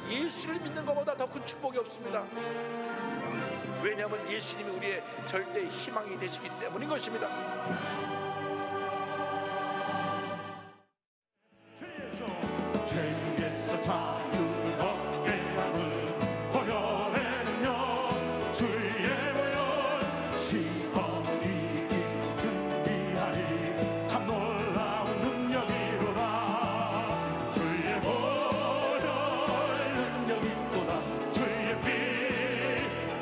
예수를 믿는 것보다 더 큰 축복이 없습니다. 왜냐하면 예수님이 우리의 절대 희망이 되시기 때문인 것입니다. 죄에서 자유를 얻게 하는 보혈의 능력, 주의 보혈 시험이 승리하리 참 놀라운 능력이로다. 주의 보혈 능력이 있도다. 주의 피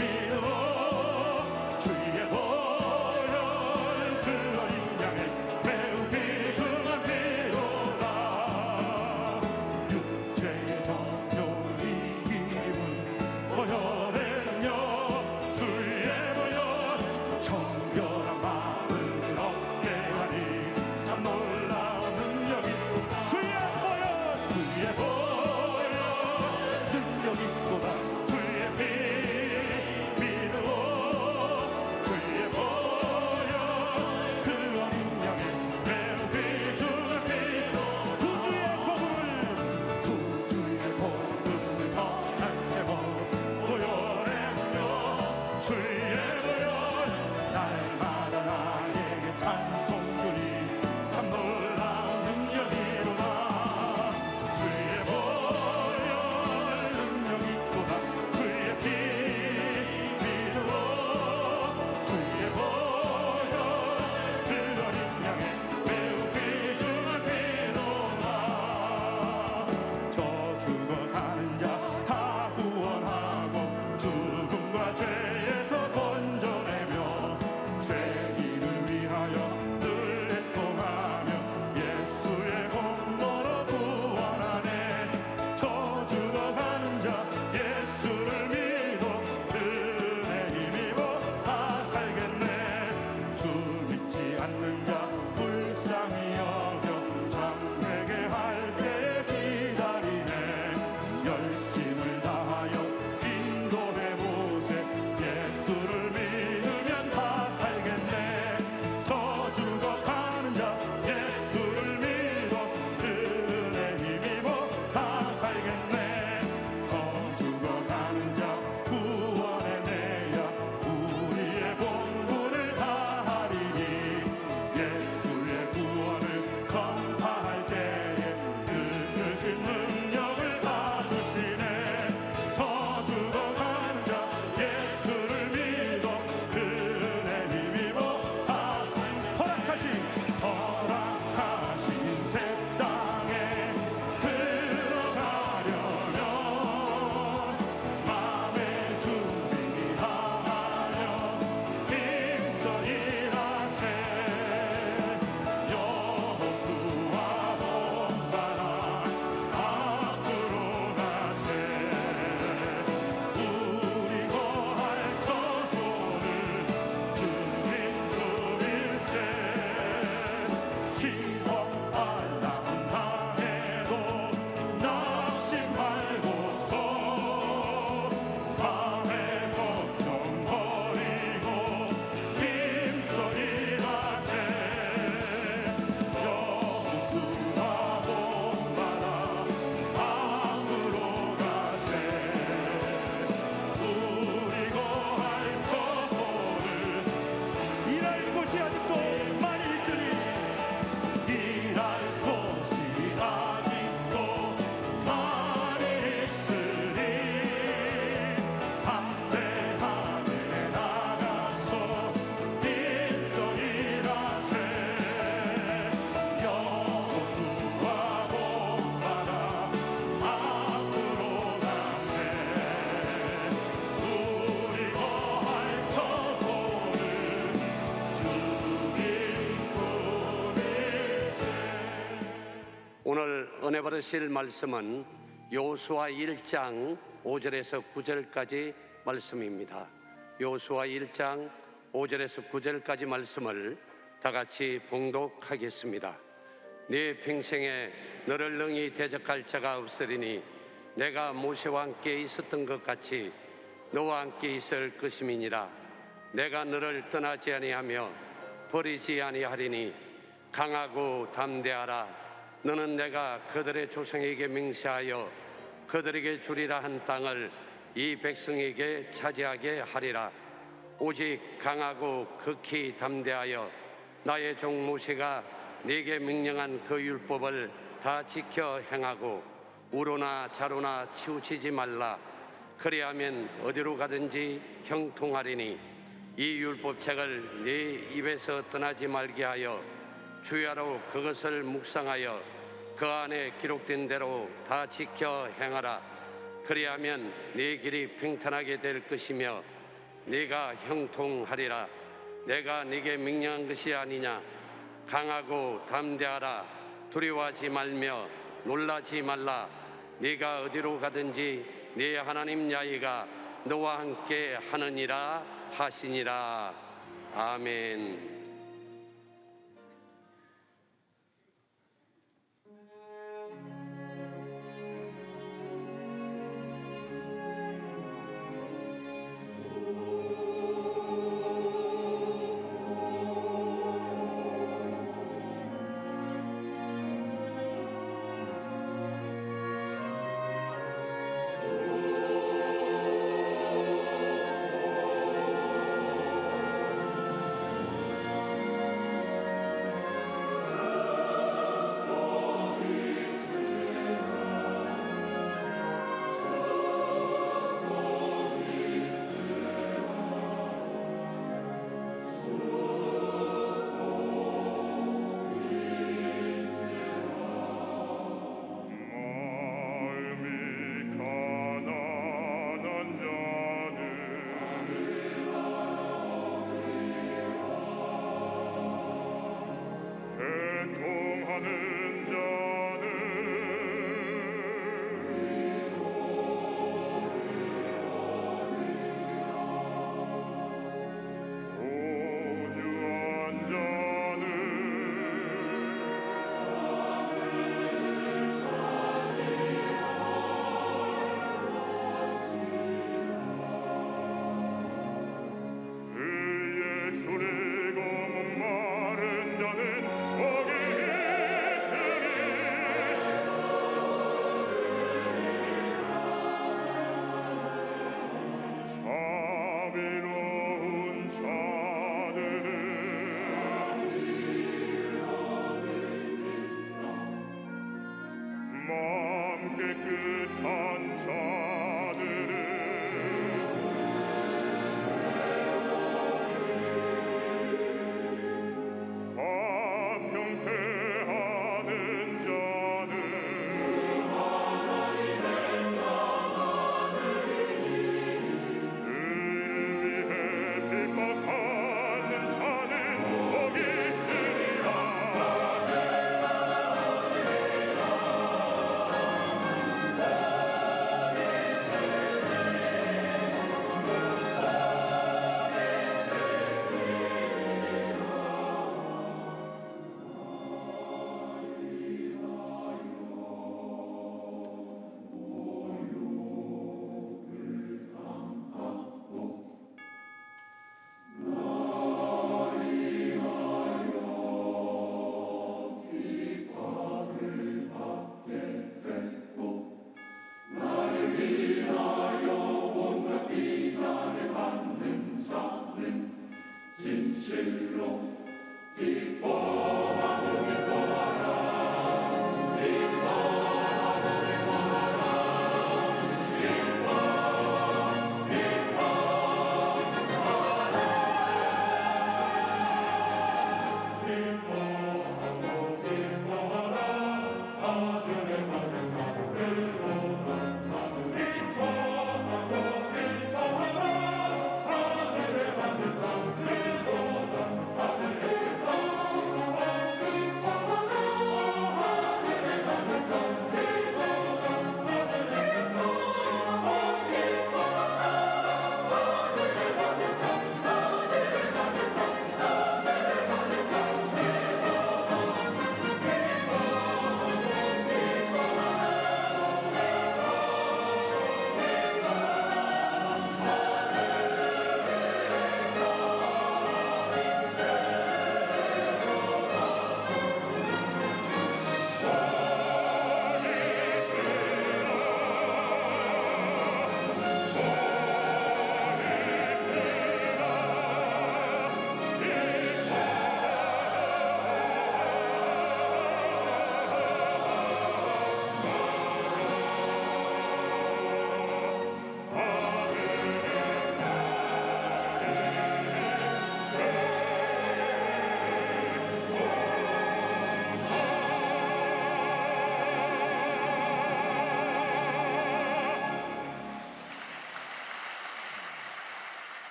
믿어 주의 보혈 그 어린 양의 매우 귀중한 피로다. 육체의 성령이 이름은 보혈의 능력, 주의 보혈 정결한 마음을 얻게 하니 참 놀라운 능력이 주의 보혈 능력이 있도다. 주의 피 믿어 주의 보혈 그 어린 양의 매우 귀중한 피로 구주의 복음을 선한 세법 보혈의 능력, 주의 보혈 날마다 나에게 찬송 주니 참 놀라운 능력이로다. 주의 보혈 능력이 있도다. 주의 피 믿어 주의 보혈 그 어린 양의 매우 귀중한 피로다. 저 죽어가는 자 다 구원하고 죽음과 죄에서 건져내며 죄인을 위하여 늘 애통하며 예수의 공로로 구원하네. 저 죽어가는 자 예수를 믿어 그 은혜 힘입어 다 살겠네. 주 믿지 않는 자 불쌍히 여겨 참 회개할 때에 기다리네. 열심을 다하여 인도해 보세. 예수를 믿으면 다 살겠네. 저 죽어가는 자 예수를 믿어 그 은혜 힘입어 다 살겠네. 저 죽어가는 자 구원의 내야 우리의 본분을 다하리니 예수의 구원을 전파할 때에 그 크신 능력을 다 주시네. 저 죽어가는 자 예수를 믿어 그 은혜 힘입어 다 허락하신 새 땅에 들어가려면 마음의 준비하며 힘써 일하세. 여호수아 본받아 앞으로 가세. 우리 거할 처소를 주님 누릴세. 시험 알람 당해도 낙심 말고서 밤에 걱정 버리고 힘써 일하세. 여호수아 본받아 앞으로 가세. 우리 거할 처소를 일할 곳이 아직도 많이 있으니 일할 곳이 아직도 많이 있으니 담대하게 나가서 힘써 일하세. 여호수아 본받아 앞으로 가세. 우리 거할 처소를 오늘 은혜 받으실 말씀은 여호수아 1장 5절에서 9절까지 말씀입니다. 여호수아 1장 5절에서 9절까지 말씀을 다 같이 봉독하겠습니다. 네 평생에 너를 능히 대적할 자가 없으리니 내가 모세와 함께 있었던 것 같이 너와 함께 있을 것임이니라. 내가 너를 떠나지 아니하며 버리지 아니하리니 강하고 담대하라. 너는 내가 그들의 조상에게 맹세하여 그들에게 주리라 한 땅을 이 백성에게 차지하게 하리라. 오직 강하고 극히 담대하여 나의 종 모세가 네게 명령한 그 율법을 다 지켜 행하고 우로나 좌로나 치우치지 말라. 그리하면 어디로 가든지 형통하리니 이 율법책을 네 입에서 떠나지 말게 하여 주야로 그것을 묵상하여 그 안에 기록된 대로 다 지켜 행하라. 그리하면 네 길이 평탄하게 될 것이며 네가 형통하리라. 내가 네게 명령한 것이 아니냐. 강하고 담대하라. 두려워하지 말며 놀라지 말라. 네가 어디로 가든지 네 하나님 야훼가 너와 함께 하느니라 하시니라. 아멘.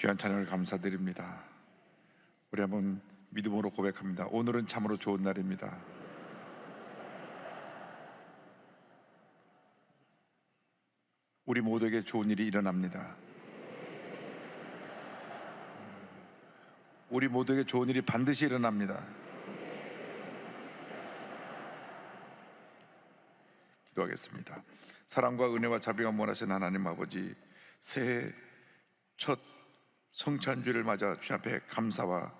귀한 찬양을 감사드립니다. 우리 한번 믿음으로 고백합니다. 오늘은 참으로 좋은 날입니다. 우리 모두에게 좋은 일이 일어납니다. 우리 모두에게 좋은 일이 반드시 일어납니다. 기도하겠습니다. 사랑과 은혜와 자비가 원하신 하나님 아버지, 새해 첫 성찬주를 맞아 주님 앞에 감사와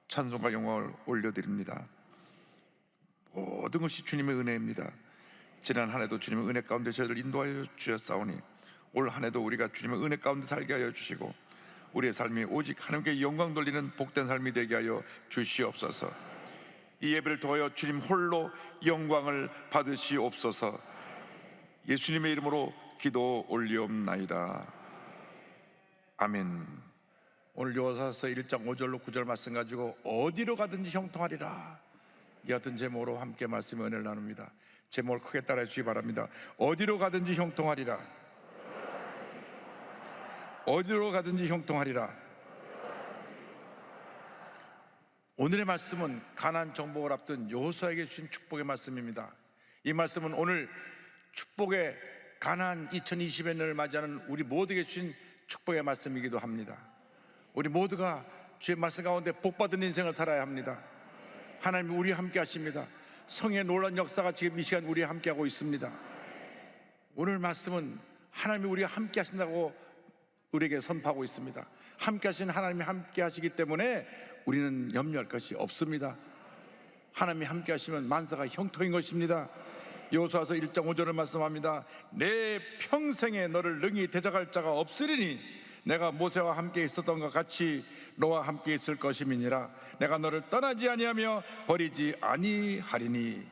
찬송과 영광을 올려드립니다. 모든 것이 주님의 은혜입니다. 지난 한 해도 주님의 은혜 가운데 저희를 인도하여 주셨사오니 올 한 해도 우리가 주님의 은혜 가운데 살게 하여 주시고 우리의 삶이 오직 하나님께 영광 돌리는 복된 삶이 되게 하여 주시옵소서. 이 예배를 통하여 주님 홀로 영광을 받으시옵소서. 예수님의 이름으로 기도 올리옵나이다. 아멘. 오늘 요사서 1장 5절로 9절 말씀 가지고 어디로 가든지 형통하리라, 이 같은 제목으로 함께 말씀의 은혜를 나눕니다. 제목을 크게 따라해 주시기 바랍니다. 어디로 가든지 형통하리라. 어디로 가든지 형통하리라. 오늘의 말씀은 가나안 정복을 앞둔 여호수아에게 주신 축복의 말씀입니다. 이 말씀은 오늘 축복의 가나안 2020의 날을 맞이하는 우리 모두에게 주신 축복의 말씀이기도 합니다. 우리 모두가 주의 말씀 가운데 복받은 인생을 살아야 합니다. 하나님이 우리와 함께 하십니다. 성의 놀라운 역사가 지금 이 시간 우리와 함께 하고 있습니다. 오늘 말씀은 하나님이 우리와 함께 하신다고 우리에게 선포하고 있습니다. 함께 하신 하나님이 함께 하시기 때문에 우리는 염려할 것이 없습니다. 하나님이 함께 하시면 만사가 형통인 것입니다. 여호수아서 1장 5절을 말씀합니다. 내 평생에 너를 능히 대적할 자가 없으리니 내가 모세와 함께 있었던 것 같이 너와 함께 있을 것임이니라. 내가 너를 떠나지 아니하며 버리지 아니하리니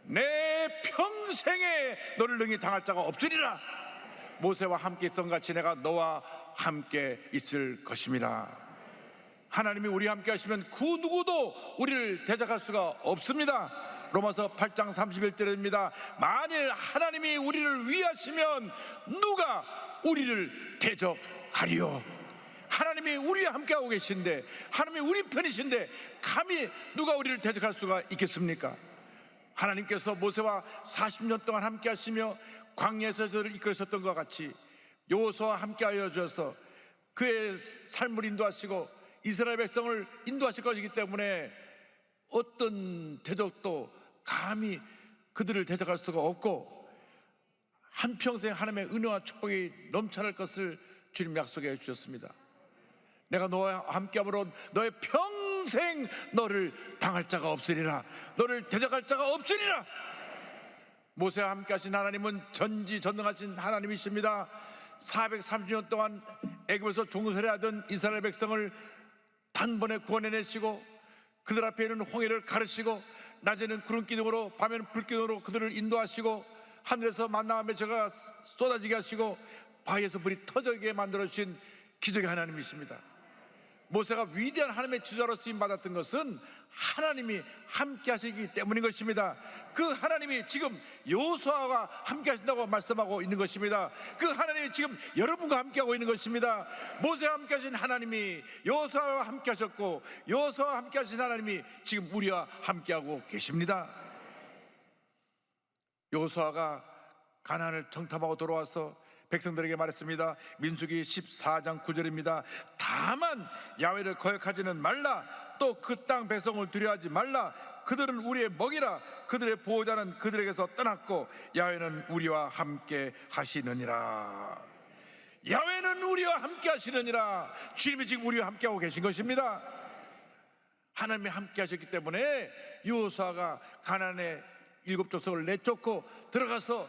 내 평생에 너를 능히 당할 자가 없으리라. 모세와 함께 있던 것 같이 내가 너와 함께 있을 것임이라. 하나님이 우리와 함께 하시면 그 누구도 우리를 대적할 수가 없습니다. 로마서 8장 31절입니다. 만일 하나님이 우리를 위하시면 누가 우리를 대적하리요. 하나님이 우리와 함께하고 계신데, 하나님이 우리 편이신데 감히 누가 우리를 대적할 수가 있겠습니까? 하나님께서 모세와 40년 동안 함께 하시며 광야에서 저를 이끌으셨던 것 같이 여호수아와 함께하여 주셔서 그의 삶을 인도하시고 이스라엘 백성을 인도하실 것이기 때문에 어떤 대적도 감히 그들을 대적할 수가 없고 한평생 하나님의 은혜와 축복이 넘쳐날 것을 주님 약속해 주셨습니다. 내가 너와 함께함으로 너의 평생 너를 당할 자가 없으리라. 너를 대적할 자가 없으리라. 모세와 함께 하신 하나님은 전지전능하신 하나님이십니다. 430년 동안 애굽에서 종살이하던 이스라엘 백성을 단번에 구원해내시고 그들 앞에 있는 홍해를 가르시고 낮에는 구름 기둥으로 밤에는 불 기둥으로 그들을 인도하시고 하늘에서 만나와 메시가 쏟아지게 하시고 바위에서 불이 터지게 만들어주신 기적의 하나님이십니다. 모세가 위대한 하나님의 지도자로 쓰임받았던 것은 하나님이 함께 하시기 때문인 것입니다. 그 하나님이 지금 여호수아와 함께 하신다고 말씀하고 있는 것입니다. 그 하나님이 지금 여러분과 함께 하고 있는 것입니다. 모세와 함께 하신 하나님이 여호수아와 함께 하셨고 여호수아와 함께 하신 하나님이 지금 우리와 함께 하고 계십니다. 여호수아가 가나안을 정탐하고 돌아와서 백성들에게 말했습니다. 민수기 14장 9절입니다. 다만 야훼를 거역하지는 말라. 또 그 땅 백성을 두려워하지 말라. 그들은 우리의 먹이라. 그들의 보호자는 그들에게서 떠났고 야훼는 우리와 함께 하시느니라. 야훼는 우리와 함께 하시느니라. 주님이 지금 우리와 함께 하고 계신 것입니다. 하나님이 함께 하셨기 때문에 여호수아가 가나안의 7족속을 내쫓고 들어가서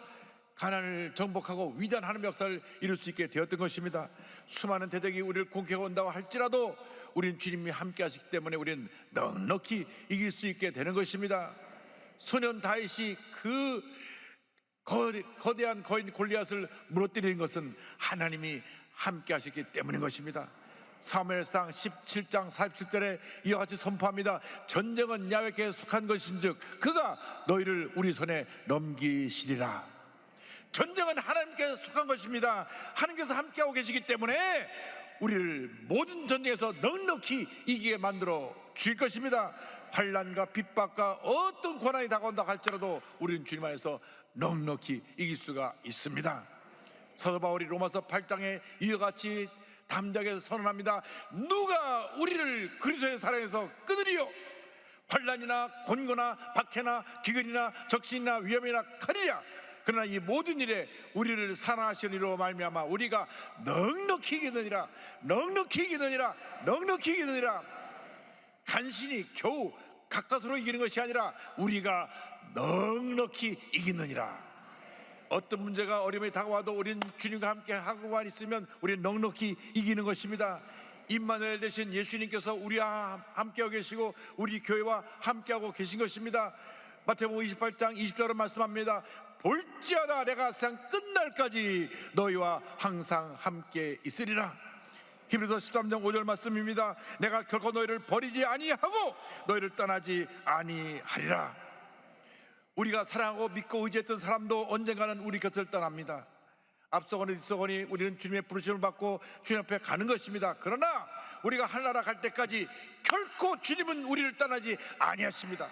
가나안을 정복하고 위대한 하나님의 역사를 이룰 수 있게 되었던 것입니다. 수많은 대적이 우리를 공격해 온다고 할지라도 우리는 주님이 함께 하시기 때문에 우리는 넉넉히 이길 수 있게 되는 것입니다. 소년 다윗이 그 거대한 거인 골리앗을 무너뜨리는 것은 하나님이 함께 하셨기 때문인 것입니다. 사무엘상 17장 47절에 이와 같이 선포합니다. 전쟁은 야훼께 속한 것인즉 그가 너희를 우리 손에 넘기시리라. 전쟁은 하나님께 속한 것입니다. 하나님께서 함께하고 계시기 때문에 우리를 모든 전쟁에서 넉넉히 이기게 만들어 주실 것입니다. 환난과 핍박과 어떤 고난이 다가온다 할지라도 우리는 주님 안에서 넉넉히 이길 수가 있습니다. 사도 바울이 로마서 8장에 이와 같이 담대하게 선언합니다. 누가 우리를 그리스도의 사랑에서 끊으리요? 환난이나 곤고나 박해나 기근이나 적신이나 위험이나 칼이야. 그러나 이 모든 일에 우리를 사랑하시는 이로 말미암아 우리가 넉넉히 이기느니라, 넉넉히 이기느니라, 넉넉히 이기느니라. 간신히 겨우 가까스로 이기는 것이 아니라 우리가 넉넉히 이기느니라. 어떤 문제가 어려움이 다가와도 우리는 주님과 함께 하고만 있으면 우리는 넉넉히 이기는 것입니다. 임마누엘 되신 예수님께서 우리와 함께하고 계시고 우리 교회와 함께하고 계신 것입니다. 마태복음 28장 20절로 말씀합니다. 볼지어다 내가 세상 끝날까지 너희와 항상 함께 있으리라. 히브리서 13장 5절 말씀입니다. 내가 결코 너희를 버리지 아니하고 너희를 떠나지 아니하리라. 우리가 사랑하고 믿고 의지했던 사람도 언젠가는 우리 곁을 떠납니다. 앞서거니 뒤서거니 우리는 주님의 부르심을 받고 주님 앞에 가는 것입니다. 그러나 우리가 하늘나라 갈 때까지 결코 주님은 우리를 떠나지 아니하십니다.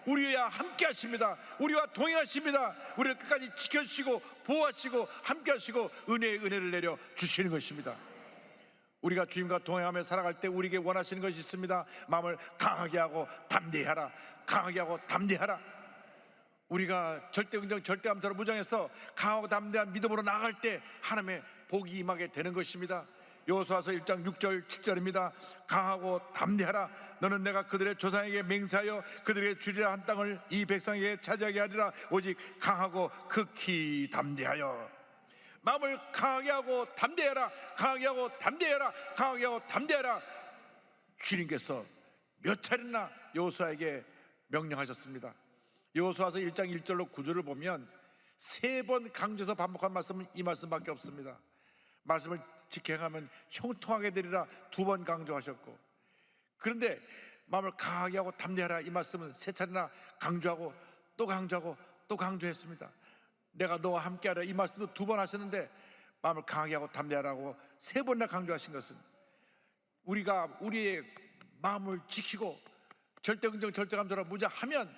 우리와 함께 하십니다. 우리와 동행하십니다. 우리를 끝까지 지켜주시고 보호하시고 함께 하시고 은혜의 은혜를 내려 주시는 것입니다. 우리가 주님과 동행하며 살아갈 때 우리에게 원하시는 것이 있습니다. 마음을 강하게 하고 담대히 하라. 강하게 하고 담대히 하라. 우리가 절대긍정 절대감사로 무장해서 강하고 담대한 믿음으로 나아갈 때 하나님의 복이 임하게 되는 것입니다. 여호수아서 1장 6절 7절입니다. 강하고 담대하라. 너는 내가 그들의 조상에게 맹세하여 그들에게 주리라 한 땅을 이 백성에게 차지하게 하리라. 오직 강하고 극히 담대하여. 마음을 강하게 하고 담대해라. 강하게 하고 담대해라. 강하게 하고 담대해라. 주님께서 몇 차례나 여호수아에게 명령하셨습니다. 여호수아서 1장 1절로 9절을 보면 3번 강조해서 반복한 말씀은 이 말씀밖에 없습니다. 말씀을 지켜 행하면 형통하게 되리라 2번 강조하셨고, 그런데 마음을 강하게 하고 담대하라 이 말씀은 3차례나 강조하고 또 강조하고 또 강조했습니다. 내가 너와 함께하라 이 말씀도 2번 하셨는데 마음을 강하게 하고 담대하라고 3번이나 강조하신 것은 우리가 우리의 마음을 지키고 절대긍정 절대감사로 무장하면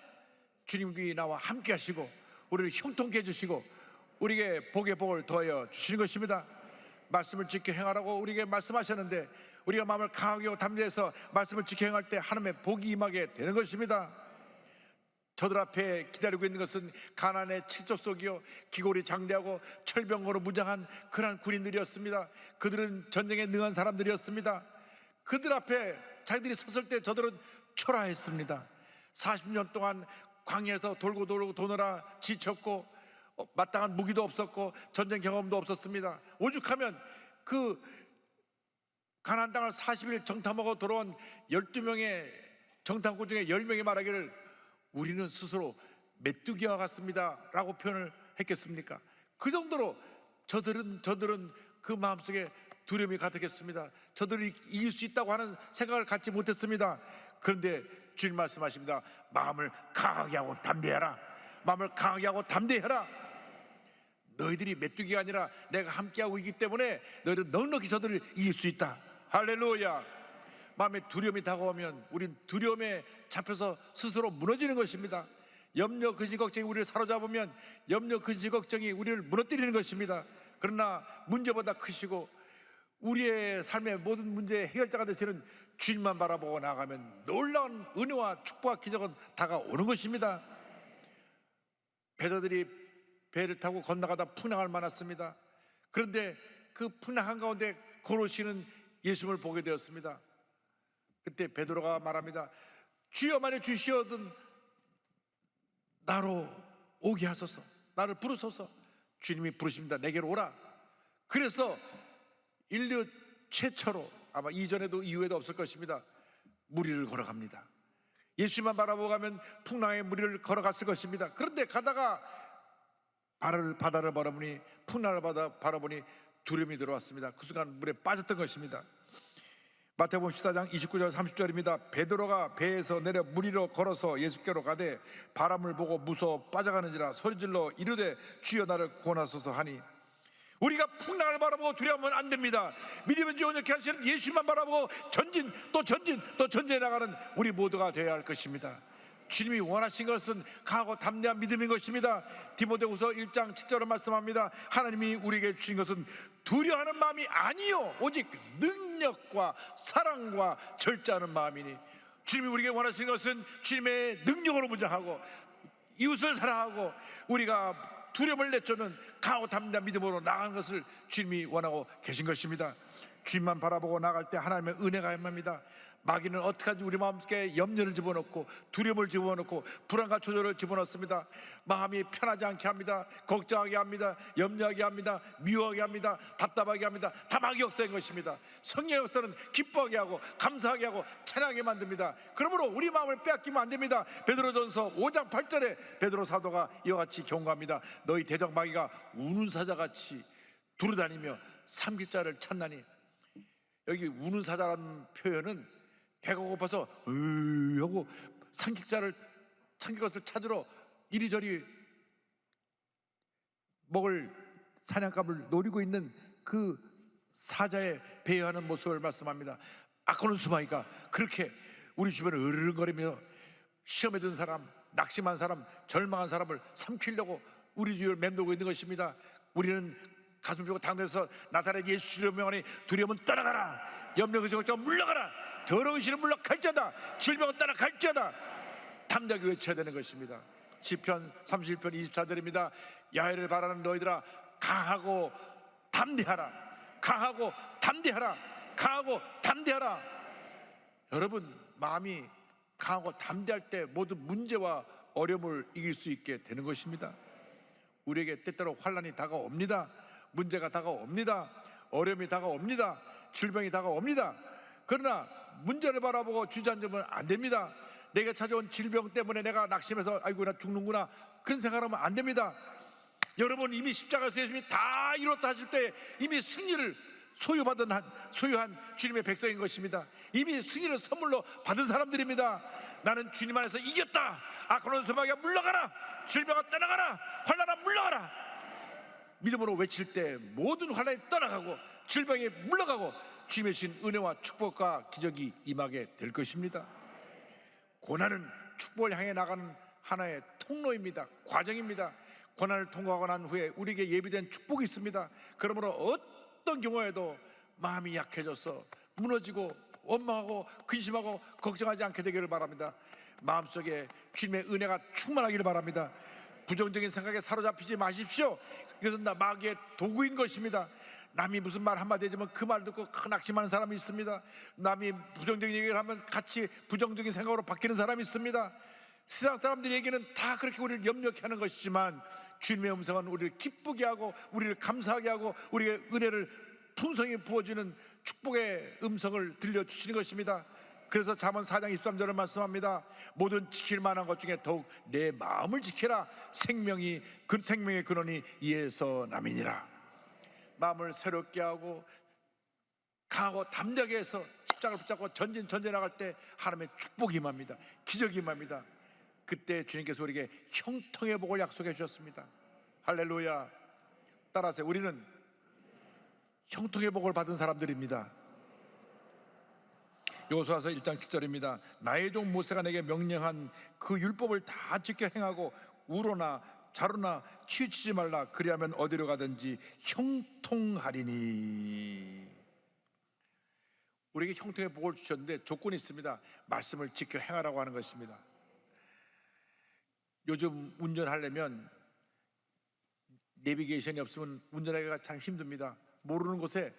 주님이 나와 함께 하시고 우리를 형통케 해주시고 우리에게 복의 복을 더하여 주시는 것입니다. 말씀을 지켜 행하라고 우리에게 말씀하셨는데 우리가 마음을 강하게 하고 담대해서 말씀을 지켜 행할 때 하나님의 복이 임하게 되는 것입니다. 저들 앞에 기다리고 있는 것은 가난의 칠족 속이요 기골이 장대하고 철병거로 무장한 그러한 군인들이었습니다. 그들은 전쟁에 능한 사람들이었습니다. 그들 앞에 자기들이 섰을 때 저들은 초라했습니다. 40년 동안 광야에서 돌고 도느라 지쳤고 마땅한 무기도 없었고 전쟁 경험도 없었습니다. 오죽하면 그 가나안 땅을 40일 정탐하고 돌아온 12명의 정탐꾼 중에 10명이 말하기를 우리는 스스로 메뚜기와 같습니다 라고 표현을 했겠습니까? 그 정도로 저들은 그 마음속에 두려움이 가득했습니다. 저들이 이길 수 있다고 하는 생각을 갖지 못했습니다. 그런데 주님 말씀하십니다. 마음을 강하게 하고 담대해라. 마음을 강하게 하고 담대해라. 너희들이 메뚜기가 아니라 내가 함께하고 있기 때문에 너희들은 넉넉히 저들을 이길 수 있다. 할렐루야. 마음에 두려움이 다가오면 우린 두려움에 잡혀서 스스로 무너지는 것입니다. 염려, 근심, 걱정이 우리를 사로잡으면 염려, 근심, 걱정이 우리를 무너뜨리는 것입니다. 그러나 문제보다 크시고 우리의 삶의 모든 문제의 해결자가 되시는 주님만 바라보고 나아가면 놀라운 은혜와 축복과 기적은 다가오는 것입니다. 배도들이 배를 타고 건너가다 풍랑을 만났습니다. 그런데 그 풍랑 한가운데 걸어오시는 예수님을 보게 되었습니다. 그때 베드로가 말합니다. 주여 만일 주시어든 나로 오게 하소서. 나를 부르소서. 주님이 부르십니다. 내게로 오라. 그래서 인류 최초로 아마 이전에도 이후에도 없을 것입니다. 무리를 걸어갑니다. 예수만 바라보고 가면 풍랑의 무리를 걸어갔을 것입니다. 그런데 가다가 바다를 바라보니 풍랑을 바라보니 두려움이 들어왔습니다. 그 순간 물에 빠졌던 것입니다. 마태복음 14장 29절 30절입니다. 베드로가 배에서 내려 물 위로 걸어서 예수께로 가되 바람을 보고 무서워 빠져가는지라 소리질러 이르되 주여 나를 구원하소서 하니 우리가 풍랑을 바라보고 두려워하면 안 됩니다. 믿음을 온전케 하시는 예수만 바라보고 전진 또 전진 또 전진해 나가는 우리 모두가 되어야 할 것입니다. 주님이 원하신 것은 강하고 담대한 믿음인 것입니다. 디모데후서 1장 7절을 말씀합니다. 하나님이 우리에게 주신 것은 두려워하는 마음이 아니요 오직 능력과 사랑과 절제하는 마음이니, 주님이 우리에게 원하시는 것은 주님의 능력으로 무장하고 이웃을 사랑하고 우리가 두려움을 내쫓는 강하고 담대한 믿음으로 나아가는 것을 주님이 원하고 계신 것입니다. 주님만 바라보고 나갈 때 하나님의 은혜가 임합니다. 마귀는 어떻게든지 우리 마음속에 염려를 집어넣고 두려움을 집어넣고 불안과 조절을 집어넣습니다. 마음이 편하지 않게 합니다. 걱정하게 합니다. 염려하게 합니다. 미워하게 합니다. 답답하게 합니다. 다 마귀 역사인 것입니다. 성령의 역사는 기뻐하게 하고 감사하게 하고 찬양하게 만듭니다. 그러므로 우리 마음을 빼앗기면 안 됩니다. 베드로전서 5장 8절에 베드로 사도가 이와 같이 경고합니다. 너희 대적 마귀가 우는 사자같이 두루다니며 삼킬 자를 찾나니. 여기 우는 사자라는 표현은 배가 고파서 하고 삼킬 것을 찾으러 이리저리 먹을 사냥감을 노리고 있는 그 사자의 배회하는 모습을 말씀합니다. 아코는 수마이가 그렇게 우리 주변을 으르렁거리며 시험에 든 사람, 낙심한 사람, 절망한 사람을 삼키려고 우리 주위를 맴돌고 있는 것입니다. 우리는 가슴 펴고 당대에서 나사렛 예수를 명하니 두려움은 떠나가라, 염려 근심 걱정 물러가라, 더러운 신은 물러갈지어다, 질병은 떠나갈지어다, 담대하게 외쳐야 되는 것입니다. 시편 31편 24절입니다. 야훼를 바라는 너희들아 강하고 담대하라, 강하고 담대하라, 강하고 담대하라. 여러분, 마음이 강하고 담대할 때 모든 문제와 어려움을 이길 수 있게 되는 것입니다. 우리에게 때때로 환난이 다가옵니다. 문제가 다가옵니다. 어려움이 다가옵니다. 질병이 다가옵니다. 그러나 문제를 바라보고 주저앉으면 안 됩니다. 내가 찾아온 질병 때문에 내가 낙심해서 아이고 나 죽는구나 그런 생각하면 안 됩니다. 여러분, 이미 십자가에서 예수님이 다 이뤘다 하실 때 이미 승리를 소유한 주님의 백성인 것입니다. 이미 승리를 선물로 받은 사람들입니다. 나는 주님 안에서 이겼다. 아코는 소마가 물러가라, 질병아 떠나가라, 환난아 물러가라. 믿음으로 외칠 때 모든 환난이 떠나가고 질병이 물러가고 주님의 신 은혜와 축복과 기적이 임하게 될 것입니다. 고난은 축복을 향해 나가는 하나의 통로입니다. 과정입니다. 고난을 통과하고 난 후에 우리에게 예비된 축복이 있습니다. 그러므로 어떤 경우에도 마음이 약해져서 무너지고 원망하고 근심하고 걱정하지 않게 되기를 바랍니다. 마음속에 주님의 은혜가 충만하기를 바랍니다. 부정적인 생각에 사로잡히지 마십시오. 이것은 마귀의 도구인 것입니다. 남이 무슨 말 한마디 해주면 그 말 듣고 낙심하는 사람이 있습니다. 남이 부정적인 얘기를 하면 같이 부정적인 생각으로 바뀌는 사람이 있습니다. 세상 사람들의 얘기는 다 그렇게 우리를 염려케 하는 것이지만 주님의 음성은 우리를 기쁘게 하고 우리를 감사하게 하고 우리의 은혜를 풍성히 부어주는 축복의 음성을 들려주시는 것입니다. 그래서 잠언 4장 23절을 말씀합니다. 모든 지킬 만한 것 중에 더욱 내 마음을 지켜라. 생명의 근원이 이에서 남이니라. 마음을 새롭게 하고 강하고 담대하게 해서 십자가를 붙잡고 전진해 나갈 때 하나님의 축복이 임합니다. 기적이 임합니다. 그때 주님께서 우리에게 형통의 복을 약속해 주셨습니다. 할렐루야. 따라하세요. 우리는 형통의 복을 받은 사람들입니다. 여호수아서 1장 7절입니다. 나의 종 모세가 내게 명령한 그 율법을 다 지켜 행하고 우로나 자로나 치우치지 말라. 그리하면 어디로 가든지 형통하리니. 우리에게 형통의 복을 주셨는데 조건이 있습니다. 말씀을 지켜 행하라고 하는 것입니다. 요즘 운전하려면 내비게이션이 없으면 운전하기가 참 힘듭니다. 모르는 곳에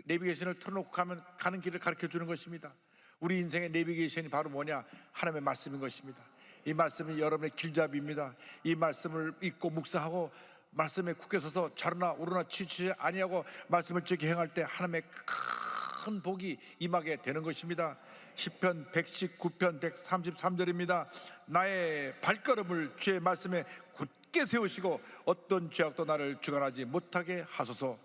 내비게이션을 틀어놓고 가는 길을 가르쳐 주는 것입니다. 우리 인생의 내비게이션이 바로 뭐냐? 하나님의 말씀인 것입니다. 이 말씀이 여러분의 길잡이입니다. 이 말씀을 읽고 묵상하고 말씀에 굳게 서서 좌로나 우로나 치우치지 아니하고 말씀을 지켜 행할 때 하나님의 큰 복이 임하게 되는 것입니다. 시편 119편 133절입니다. 나의 발걸음을 주의 말씀에 굳게 세우시고 어떤 죄악도 나를 주관하지 못하게 하소서.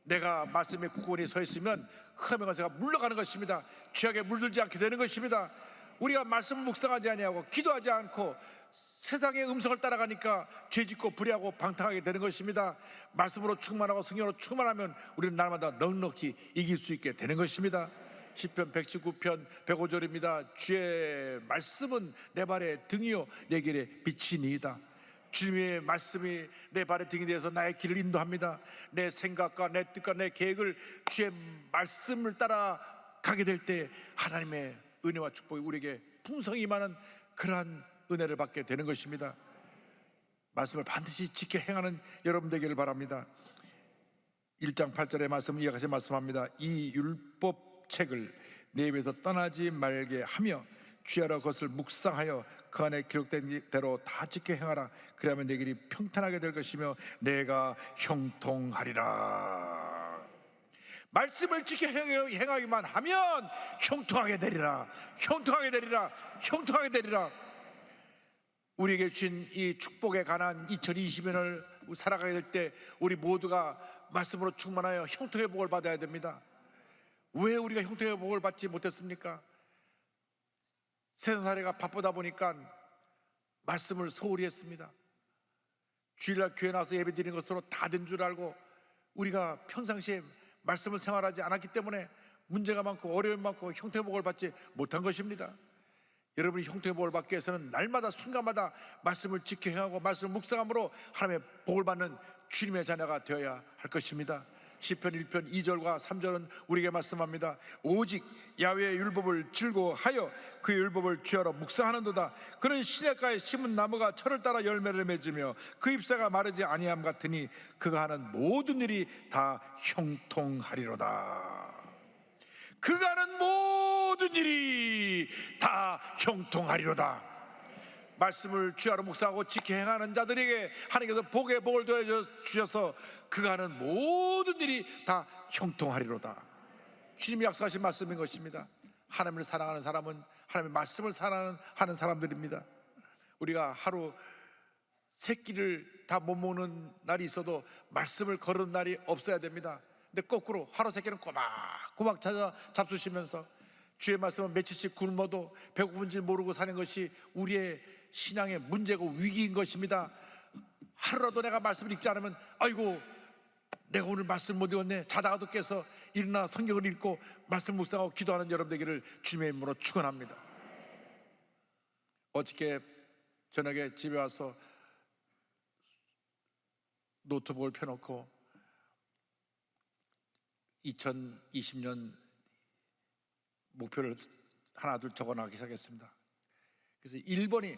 내가 말씀에 굳건히 서 있으면 흑암의 권세가 물러가는 것입니다. 죄악에 물들지 않게 되는 것입니다. 우리가 말씀을 묵상하지 아니하고 기도하지 않고 세상의 음성을 따라가니까 죄짓고 불의하고 방탕하게 되는 것입니다. 말씀으로 충만하고 성령으로 충만하면 우리는 날마다 넉넉히 이길 수 있게 되는 것입니다. 시편 119편 105절입니다. 주의 말씀은 내 발의 등이요 내 길에 빛이니이다. 주님의 말씀이 내 발의 등이 되어서 나의 길을 인도합니다. 내 생각과 내 뜻과 내 계획을 주의 말씀을 따라 가게 될 때 하나님의 은혜와 축복이 우리에게 풍성히 임하는 그러한 은혜를 받게 되는 것입니다. 말씀을 반드시 지켜 행하는 여러분 되기를 바랍니다. 1장 8절의 말씀은 이와 같이 말씀합니다. 이 율법책을 내 입에서 떠나지 말게 하며 주야로 그것을 묵상하여 그 안에 기록된 대로 다 지켜 행하라. 그러면 내 길이 평탄하게 될 것이며 내가 형통하리라. 말씀을 지켜 행하기만 하면 형통하게 되리라. 형통하게 되리라. 형통하게 되리라. 우리에게 주신 이 축복에 관한 2020년을 살아가게 될 때 우리 모두가 말씀으로 충만하여 형통의 복을 받아야 됩니다. 왜 우리가 형통의 복을 받지 못했습니까? 세상살이가 바쁘다 보니까 말씀을 소홀히 했습니다. 주일날 교회 나와서 예배 드리는 것으로 다 된 줄 알고 우리가 평상시에 말씀을 생활하지 않았기 때문에 문제가 많고 어려움이 많고 형통의 복을 받지 못한 것입니다. 여러분이 형통의 복을 받기 위해서는 날마다 순간마다 말씀을 지켜 행하고 말씀을 묵상함으로 하나님의 복을 받는 주님의 자녀가 되어야 할 것입니다. 시편 1편 2절과 3절은 우리에게 말씀합니다. 오직 야훼의 율법을 즐거워하여 그의 율법을 주야로 묵상하는도다. 그는 시냇가에 심은 나무가 철을 따라 열매를 맺으며 그 잎사가 마르지 아니함 같으니 그가 하는 모든 일이 다 형통하리로다. 그가 하는 모든 일이 다 형통하리로다. 말씀을 주야로 묵상하고 지켜 행하는 자들에게 하나님께서 복의 복을 더해 주셔서 그가 하는 모든 일이 다 형통하리로다. 주님이 약속하신 말씀인 것입니다. 하나님을 사랑하는 사람은 하나님의 말씀을 사랑하는 사람들입니다. 우리가 하루 세 끼를 다 못 먹는 날이 있어도 말씀을 거르는 날이 없어야 됩니다. 근데 거꾸로 하루 세 끼는 꼬박꼬박 찾아 잡수시면서 주의 말씀은 며칠씩 굶어도 배고픈지 모르고 사는 것이 우리의 신앙의 문제고 위기인 것입니다. 하루라도 내가 말씀을 읽지 않으면 아이고 내가 오늘 말씀 못 읽었네. 자다가도 깨서 일어나 성경을 읽고 말씀 묵상하고 기도하는 여러분 되기를 주님의 이름으로 축원합니다. 어저께 저녁에 집에 와서 노트북을 펴놓고 2020년 목표를 하나 둘 적어나가기 시작했습니다. 그래서 1번이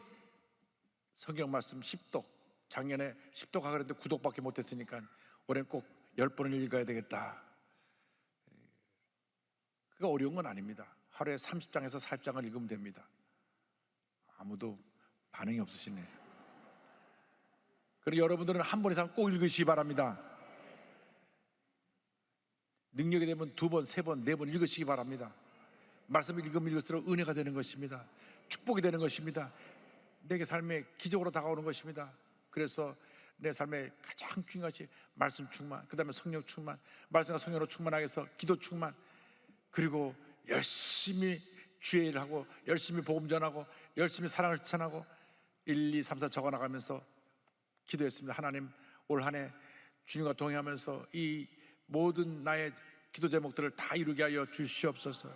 성경 말씀 10독, 작년에 10독 하기로 했는데 9독밖에 못했으니까 올해는 꼭 10번을 읽어야 되겠다. 그거 어려운 건 아닙니다. 하루에 30장에서 40장을 읽으면 됩니다. 아무도 반응이 없으시네. 그리고 여러분들은 한 번 이상 꼭 읽으시기 바랍니다. 능력이 되면 2번, 3번, 4번 읽으시기 바랍니다. 말씀을 읽으면 읽을수록 은혜가 되는 것입니다. 축복이 되는 것입니다. 내게 삶에 기적으로 다가오는 것입니다. 그래서 내 삶에 가장 중요한 것이 말씀 충만, 그 다음에 성령 충만, 말씀과 성령으로 충만하게 해서 기도 충만, 그리고 열심히 주의 일을 하고 열심히 복음 전하고 열심히 사랑을 전하고 1, 2, 3, 4 적어나가면서 기도했습니다. 하나님, 올 한 해 주님과 동행하면서 이 모든 나의 기도 제목들을 다 이루게 하여 주시옵소서.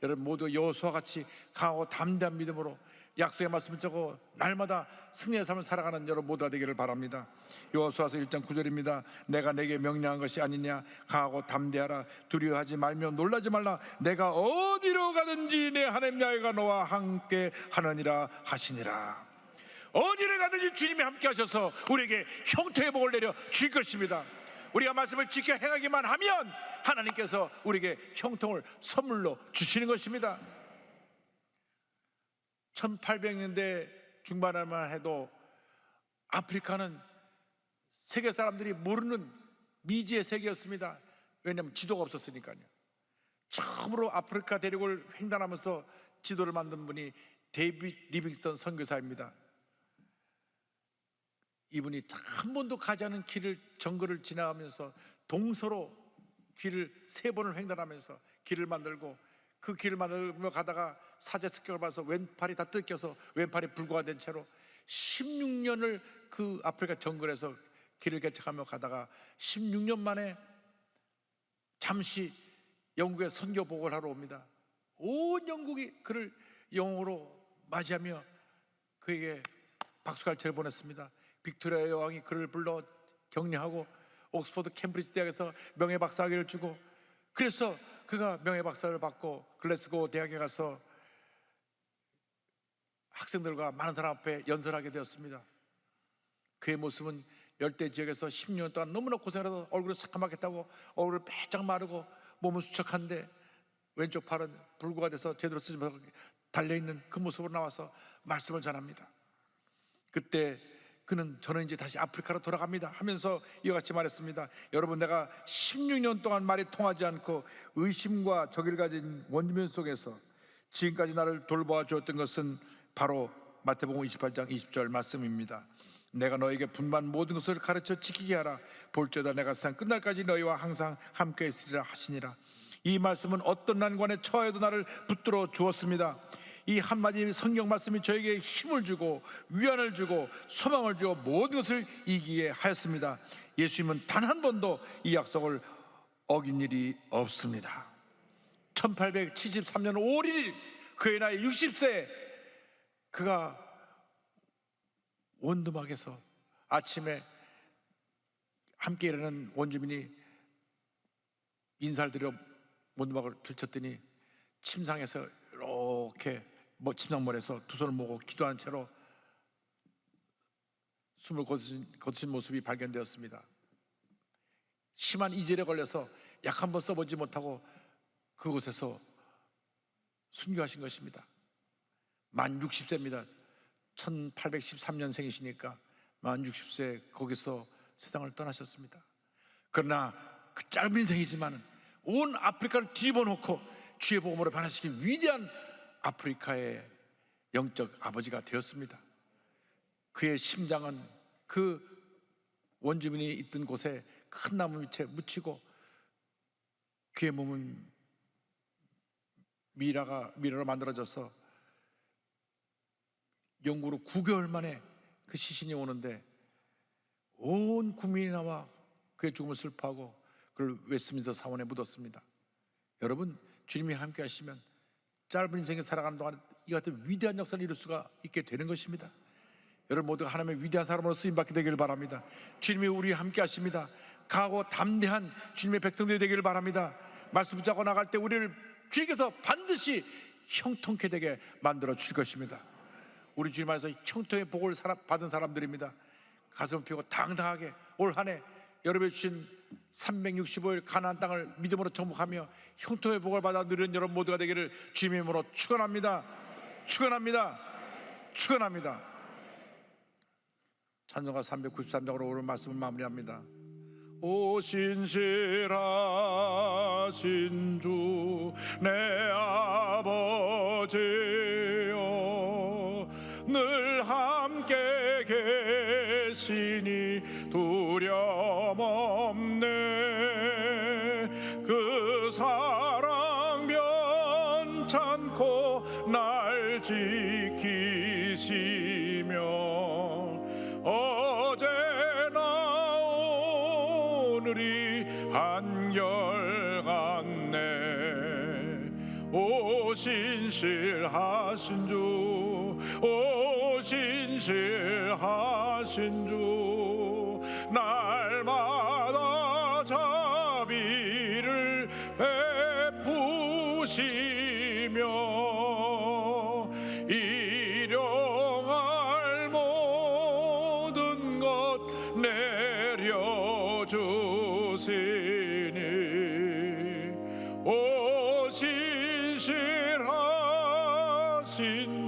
여러분 모두 여호수아와 같이 강하고 담대한 믿음으로 약속의 말씀을 적어 날마다 승리의 삶을 살아가는 여러분 모두가 되기를 바랍니다. 여호수아서 1장 9절입니다. 내가 내게 명령한 것이 아니냐. 강하고 담대하라. 두려워하지 말며 놀라지 말라. 내가 어디로 가든지 내 하나님 야훼가 너와 함께 하느니라 하시니라. 어디를 가든지 주님이 함께 하셔서 우리에게 형통의 복을 내려 주실 것입니다. 우리가 말씀을 지켜 행하기만 하면 하나님께서 우리에게 형통을 선물로 주시는 것입니다. 1800년대 중반에만 해도 아프리카는 세계 사람들이 모르는 미지의 세계였습니다. 왜냐하면 지도가 없었으니까요. 처음으로 아프리카 대륙을 횡단하면서 지도를 만든 분이 데이빗 리빙스턴 선교사입니다. 이분이 한 번도 가지 않은 길을 정글을 지나가면서 동서로 길을 3번을 횡단하면서 길을 만들고 그 길을 만들며 가다가 사제 습격을 받아서 왼팔이 다 뜯겨서 왼팔이 불구가 된 채로 16년을 그 아프리카 정글에서 길을 개척하며 가다가 16년 만에 잠시 영국에 선교 보고를 하러 옵니다. 온 영국이 그를 영웅으로 맞이하며 그에게 박수갈채를 보냈습니다. 빅토리아 여왕이 그를 불러 격려하고 옥스퍼드 캠브리지 대학에서 명예박사학위를 주고, 그래서 그가 명예박사를 받고 글래스고 대학에 가서 학생들과 많은 사람 앞에 연설하게 되었습니다. 그의 모습은 열대 지역에서 10년 동안 너무나 고생해서 얼굴이 새까맣게 타고 얼굴이 빼짝 마르고 몸은 수척한데 왼쪽 팔은 불구가 돼서 제대로 쓰지 못하고 달려있는 그 모습으로 나와서 말씀을 전합니다. 그때 그는 저는 이제 다시 아프리카로 돌아갑니다 하면서 이와 같이 말했습니다. 여러분, 내가 16년 동안 말이 통하지 않고 의심과 적의를 가진 원주민 속에서 지금까지 나를 돌보아 주었던 것은 바로 마태복음 28장 20절 말씀입니다. 내가 너에게 분반 모든 것을 가르쳐 지키게 하라. 볼지어다 내가 세상 끝날까지 너희와 항상 함께 있으리라 하시니라. 이 말씀은 어떤 난관에 처해도 나를 붙들어 주었습니다. 이 한마디 성경 말씀이 저에게 힘을 주고 위안을 주고 소망을 주어 모든 것을 이기게 하였습니다. 예수님은 단 한 번도 이 약속을 어긴 일이 없습니다. 1873년 5월 1일 그의 나이 60세, 그가 원두막에서 아침에 함께 일하는 원주민이 인사를 드려 원두막을 들쳤더니 침상에서 이렇게 침상머리에서 두 손을 모으고 기도하는 채로 숨을 거두신 모습이 발견되었습니다. 심한 이절에 걸려서 약 한 번 써보지 못하고 그곳에서 순교하신 것입니다. 만 60세입니다. 1813년생이시니까 만 60세 거기서 세상을 떠나셨습니다. 그러나 그 짧은 인생이지만 온 아프리카를 뒤집어 놓고 주의 복음으로 변화시킨 위대한 아프리카의 영적 아버지가 되었습니다. 그의 심장은 그 원주민이 있던 곳에 큰 나무 밑에 묻히고 그의 몸은 미라로 만들어져서 영구로 9개월 만에 그 시신이 오는데 온 국민이 나와 그의 죽음을 슬퍼하고 그를 웨스트민스터 사원에 묻었습니다. 여러분, 주님이 함께 하시면 짧은 인생에 살아가는 동안 이 같은 위대한 역사를 이룰 수가 있게 되는 것입니다. 여러분 모두가 하나님의 위대한 사람으로 쓰임받게 되기를 바랍니다. 주님이 우리와 함께 하십니다. 강하고 담대한 주님의 백성들이 되기를 바랍니다. 말씀 붙잡고 나갈 때 우리를 주님께서 반드시 형통케 되게 만들어 주실 것입니다. 우리 주님 안에서 형통의 복을 받은 사람들입니다. 가슴을 펴고 당당하게 올 한 해 여러분이 주신 365일 가나안 땅을 믿음으로 정복하며 형통의 복을 받아 누리는 여러분 모두가 되기를 주님의 이름으로 축원합니다. 축원합니다. 축원합니다. 찬송가 393장으로 오늘 말씀을 마무리합니다. 오 신실하신 주 내 아버지여, 늘 함께 계시니 두려움 없네. 그 사랑 변찮고 날 지키시며 어제나 오늘이 한결같네. 오 신실하신 주, 오 신실하신 주, 날마다 자비를 베푸시며 일용할 모든 것 내려주시니 오 신실하신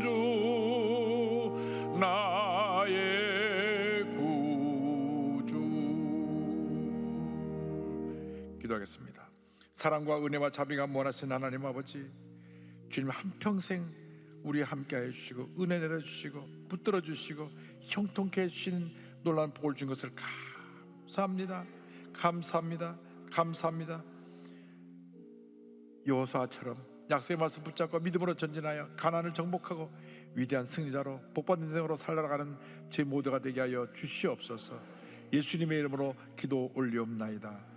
주 나의 구주. 기도하겠습니다. 사랑과 은혜와 자비가 무한하신 하나님 아버지, 주님 한평생 우리 함께하여 주시고 은혜 내려주시고 붙들어 주시고 형통케 해주시는 놀라운 복을 준 것을 감사합니다. 감사합니다. 감사합니다. 여호수아처럼 약속의 말씀 붙잡고 믿음으로 전진하여 가나안을 정복하고 위대한 승리자로 복받은 인생으로 살아가는 제 모두가 되게 하여 주시옵소서. 예수님의 이름으로 기도 올리옵나이다.